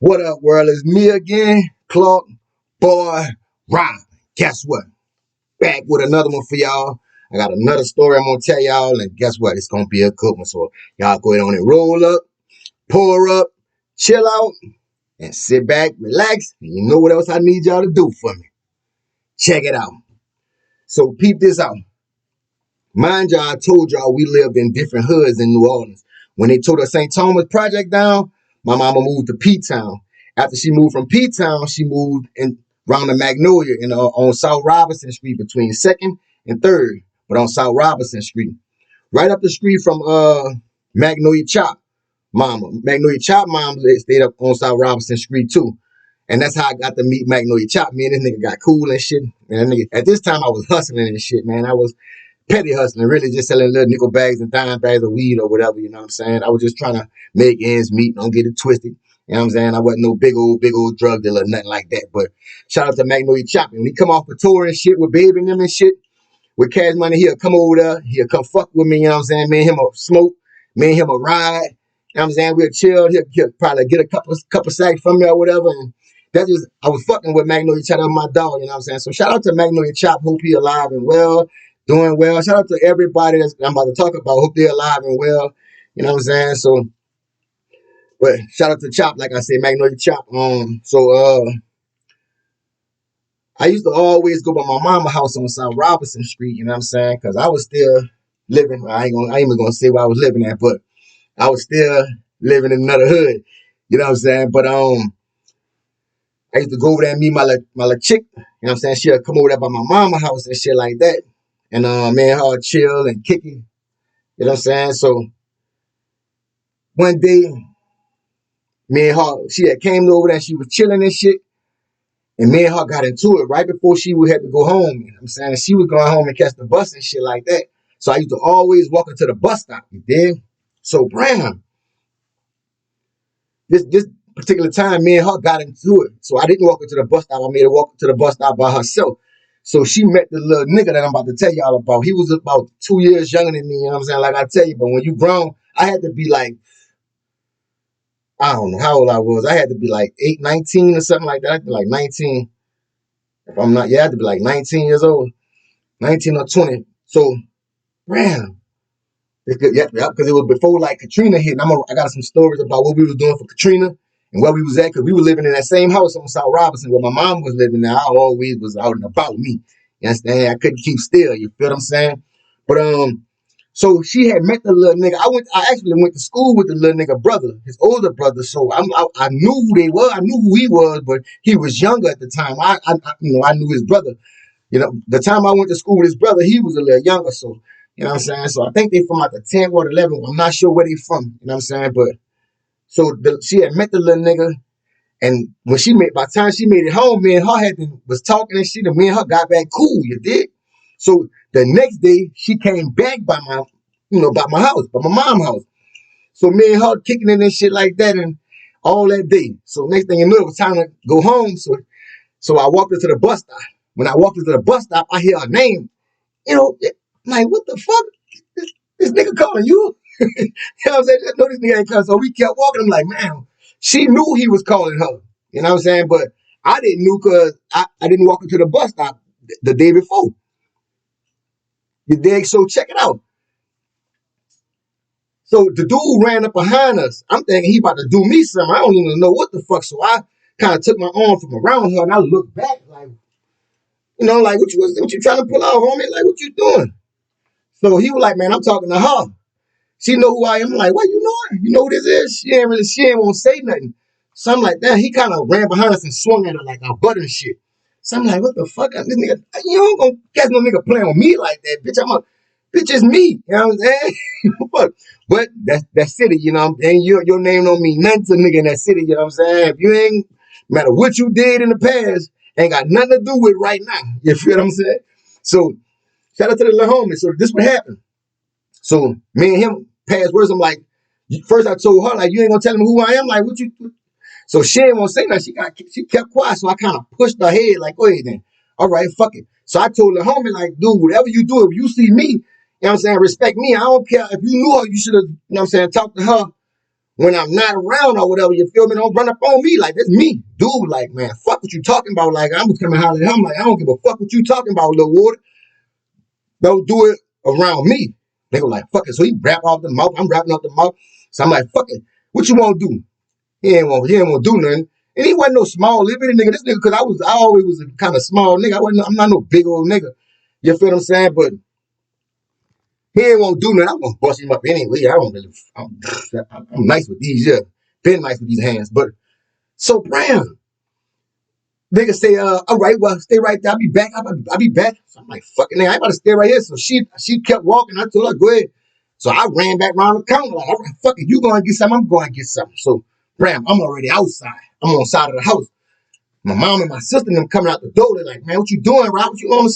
What up, world? It's me again, Clark Boy Robin. Guess what? Back with another one for y'all. I got another story I'm gonna tell y'all, and guess what? It's gonna be a good one. So y'all go ahead on and roll up, pour up, chill out, and sit back, relax. And you know what else I need y'all to do for me? Check it out. So peep this out. Mind y'all, I told y'all we lived in different hoods in New Orleans. When they tore the St. Thomas project down, my mama moved to P-Town. After she moved from P-Town, she moved in around the Magnolia on South Robinson Street between 2nd and 3rd, but on South Robinson Street. Right up the street from Magnolia Chop Mama. Magnolia Chop Mama stayed up on South Robinson Street too. And that's how I got to meet Magnolia Chop. Me and this nigga got cool and shit. And nigga, at this time, I was hustling and shit, man. I was petty hustling, really just selling little nickel bags and dime bags of weed or whatever, you know what I'm saying? I was just trying to make ends meet, don't get it twisted. You know what I'm saying? I wasn't no big old drug dealer, nothing like that. But shout out to Magnolia Chop. When he come off a tour and shit with Baby and them and shit, with Cash Money, he'll come over there, he'll come fuck with me, you know what I'm saying? Me and him will smoke, me and him will ride, you know what I'm saying? We'll chill, he'll probably get a couple sacks from me or whatever. And that just, I was fucking with Magnolia Chop, my dog, you know what I'm saying? So shout out to Magnolia Chop, hope he alive and well. Doing well. Shout out to everybody that I'm about to talk about. Hope they're alive and well. You know what I'm saying? So, but shout out to Chop, like I said, Magnolia Chop. I used to always go by my mama house on South Robinson Street. You know what I'm saying? Because I was still living. I ain't even gonna say where I was living at, but I was still living in another hood. You know what I'm saying? But I used to go over there and meet my little chick. You know what I'm saying? She'll come over there by my mama house and shit like that. And me and her chill and kick it. You know what I'm saying? So one day, me and her, she had came over there and she was chilling and shit. And me and her got into it right before she would have to go home. You know what I'm saying? And she was going home and catch the bus and shit like that. So I used to always walk her to the bus stop, you dig? So Brown, this particular time, me and her got into it. So I didn't walk her to the bus stop. I made her walk to the bus stop by herself. So she met the little nigga that I'm about to tell y'all about. He was about 2 years younger than me, you know what I'm saying? Like I tell you, but when you grown, I had to be like, I don't know how old I was. I had to be like 19 or something like that. I had to be like 19. If I'm not, yeah, I had to be like 19 years old, 19 or 20. So, damn. Yeah, because it was before like Katrina hit. And I got some stories about what we was doing for Katrina and where we was at, because we were living in that same house on South Robinson where my mom was living there. I always was out and about me. You understand? I couldn't keep still. You feel what I'm saying? But so she had met the little nigga. I actually went to school with the little nigga brother, his older brother. So I knew who they were. I knew who he was, but he was younger at the time. I knew his brother. You know, the time I went to school with his brother, he was a little younger. So you know what I'm saying. So I think they from like the 10 or 11. I'm not sure where they from. You know what I'm saying. But so she had met the little nigga, and by the time she made it home, me and her was talking and shit, and me and her got back cool. You dig? So the next day she came back by my house, by my mom's house. So me and her kicking in and shit like that, and all that day. So next thing you know, it was time to go home. So I walked into the bus stop. When I walked into the bus stop, I hear her name. You know, I'm like, what the fuck? This nigga calling you? You know what I'm saying? I know this nigga ain't coming. So we kept walking. I'm like, man, she knew he was calling her. You know what I'm saying? But I didn't know because I didn't walk into the bus stop the day before. You dig? So check it out. So the dude ran up behind us. I'm thinking he about to do me something. I don't even know what the fuck. So I kind of took my arm from around her and I looked back like, like what you trying to pull out, homie? Like what you doing? So he was like, man, I'm talking to her. She know who I am. I'm like, what you know? You know who this is? She ain't won't say nothing. Something like that. He kind of ran behind us and swung at her like our butt and shit. So I'm like, what the fuck? This nigga, you don't gonna catch no nigga playing with me like that, bitch. Bitch is me. You know what I'm saying? But that's city, you know. And your name don't mean nothing to nigga in that city, you know what I'm saying? If you ain't, no matter what you did in the past, ain't got nothing to do with right now. You feel what I'm saying? So shout out to the little homie. So this what happened. So me and him passed words. I'm like, first I told her, like, you ain't gonna tell him who I am? Like, what you? So she ain't gonna say nothing. She kept quiet. So I kind of pushed her head, like, go ahead then. All right, fuck it. So I told the homie, like, dude, whatever you do, if you see me, you know what I'm saying, respect me. I don't care. If you knew her, you should have, you know what I'm saying, talked to her when I'm not around or whatever, you feel me? Don't run up on me like that's me. Dude, like, man, fuck what you talking about. Like, I'm just coming holler at him like, I don't give a fuck what you talking about, little water. Don't do it around me. They go like, fuck it. So he rap off the mouth. I'm rapping off the mouth. So I'm like, fuck it. What you want to do? He ain't want to do nothing. And he wasn't no small little bitty nigga. This nigga, cause I always was a kind of small nigga. I'm not no big old nigga. You feel what I'm saying? But he ain't want to do nothing. I'm gonna bust him up anyway. I don't really. I'm nice with these. Yeah, been nice with these hands. But so Brown, nigga say, all right, well, stay right there. I'll be back. So I'm like, fucking nigga, I ain't about to stay right here. So she kept walking. I told her, go ahead. So I ran back around the counter like, all right, fuck it. You going to get something? I'm going to get something. So Bram, I'm already outside. I'm on the side of the house. My mom and my sister and them coming out the door. They're like, man, what you doing, Rob? What you on?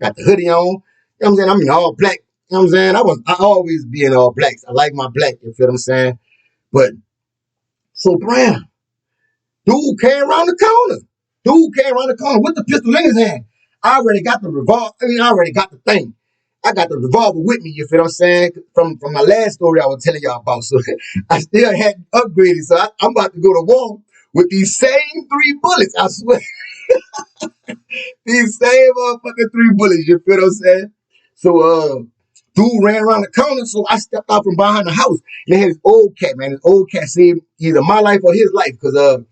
Got the hoodie on. You know what I'm saying? I'm in all black. You know what I'm saying? I always be in all blacks. I like my black. You feel what I'm saying? But so Bram, dude came around the corner. Dude came around the corner with the pistol in his hand. I already got the revolver. I already got the thing. I got the revolver with me, you feel what I'm saying? From my last story I was telling y'all about. So I still hadn't upgraded. So I'm about to go to war with these same 3 bullets. I swear. These same motherfucking 3 bullets, you feel what I'm saying? So dude ran around the corner, so I stepped out from behind the house. And they had this old cat, man. This old cat saved either my life or his life. Because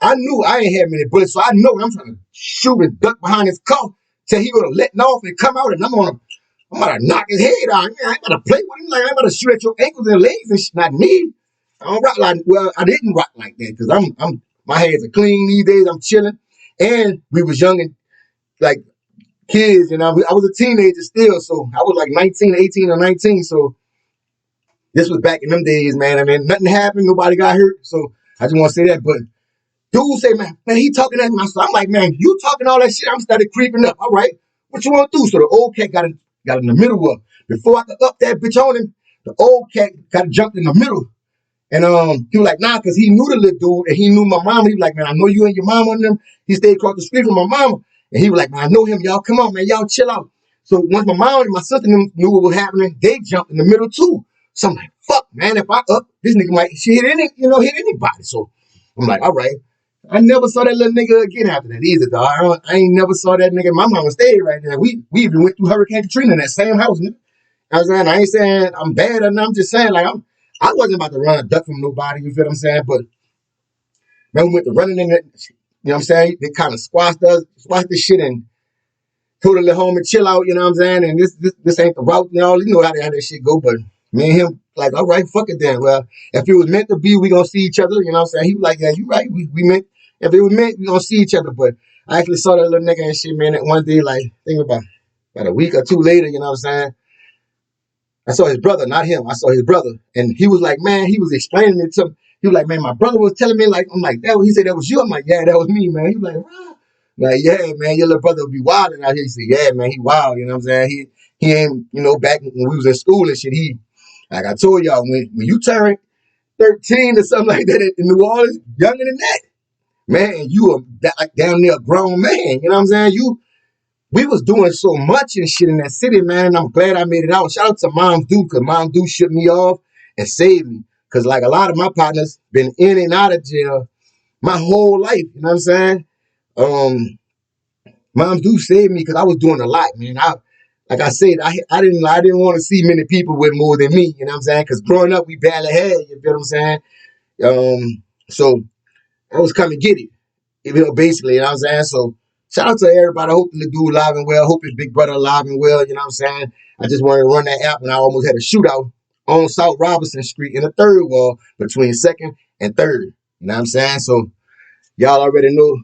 I knew I ain't had many bullets, so I know I'm trying to shoot and duck behind his car till he would have letting off and come out, and I'm about to knock his head out. Yeah, I ain't about to play with him. Like, I ain't about to shoot at your ankles and legs and shit. Not me. I don't rock like, well, I didn't rock like that because my hands are clean these days. I'm chilling. And we was young and like kids, and I was a teenager still, so I was like 19, 18 or 19. So this was back in them days, man. I mean, nothing happened. Nobody got hurt. So I just want to say that. But dude say, man, he talking at me. So I'm like, man, you talking all that shit. I'm started creeping up. All right, what you want to do? So the old cat got in the middle of. Before I could up that bitch on him, the old cat got jumped in the middle. And he was like, nah, because he knew the little dude and he knew my mama. He was like, man, I know you and your mama and them. He stayed across the street from my mama. And he was like, man, I know him. Y'all come on, man. Y'all chill out. So once my mom and my sister knew what was happening, they jumped in the middle too. So I'm like, fuck, man, if I up, this nigga might hit anybody. So I'm like, all right. I never saw that little nigga again after that either, dog. I ain't never saw that nigga. My mama stayed right there. We even went through Hurricane Katrina in that same house, nigga. I ain't saying I'm bad or nothing. I'm just saying, like, I wasn't about to run a duck from nobody, you feel what I'm saying? But man, we went to running in it, you know what I'm saying? They kind of squashed this shit and told her to home and chill out, you know what I'm saying? And this ain't the route, you know how that shit go. But me and him, like, all right, fuck it then. Well, if it was meant to be, we gonna see each other, you know what I'm saying? He was like, yeah, you right. We meant, if it was meant, we gonna see each other. But I actually saw that little nigga and shit, man, that one day, like, think about a week or two later, you know what I'm saying? I saw his brother, not him. I saw his brother. And he was like, man, he was explaining it to me. He was like, man, my brother was telling me, like, I'm like, he said, that was you. I'm like, yeah, that was me, man. He was like, wow. Like, yeah, man, your little brother would be wild out here. He said, yeah, man, he wild. You know what I'm saying? He ain't, back when we was in school and shit, like I told y'all, when you turn 13 or something like that in New Orleans, younger than that, man, you are like damn near a grown man. You know what I'm saying? We was doing so much and shit in that city, man, and I'm glad I made it out. Shout out to Mom Dude, because Mom Dude shook me off and saved me. Because, like, a lot of my partners been in and out of jail my whole life, you know what I'm saying? Mom Dude saved me because I was doing a lot, man. Like I said, I didn't want to see many people with more than me, you know what I'm saying? Because growing up, we barely had, you feel what I'm saying? So I was coming to get it. Basically, you know what I'm saying? So shout out to everybody. I hope the dude alive and well. I hope his big brother alive and well. You know what I'm saying? I just wanted to run that app and I almost had a shootout on South Robinson Street in the third wall between second and third. You know what I'm saying? So y'all already know.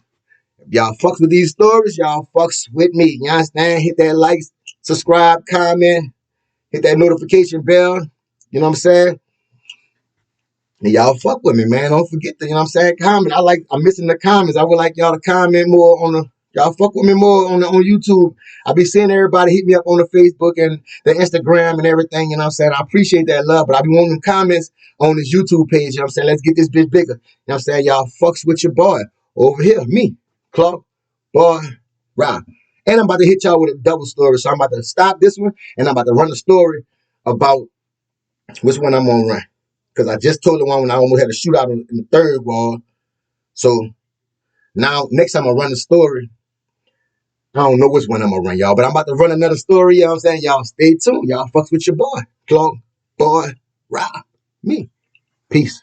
If y'all fucks with these stories, y'all fucks with me. You understand? Hit that like, subscribe, comment, hit that notification bell. You know what I'm saying? And y'all fuck with me, man. Don't forget to, you know what I'm saying, comment. I'm missing the comments. I would like y'all to comment more y'all fuck with me more on YouTube. I be seeing everybody hit me up on the Facebook and the Instagram and everything, you know what I'm saying? I appreciate that love, but I be wanting them comments on this YouTube page, you know what I'm saying? Let's get this bitch bigger. You know what I'm saying? Y'all fucks with your boy over here, me, Clark, boy, Rob. And I'm about to hit y'all with a double story. So I'm about to stop this one and I'm about to run a story about which one I'm gonna run. Because I just told the one when I almost had a shootout in the third wall. So now, next time I run the story, I don't know which one I'm going to run, y'all. But I'm about to run another story, you know what I'm saying? Y'all stay tuned. Y'all fucks with your boy. Clark, boy, Rob, me. Peace.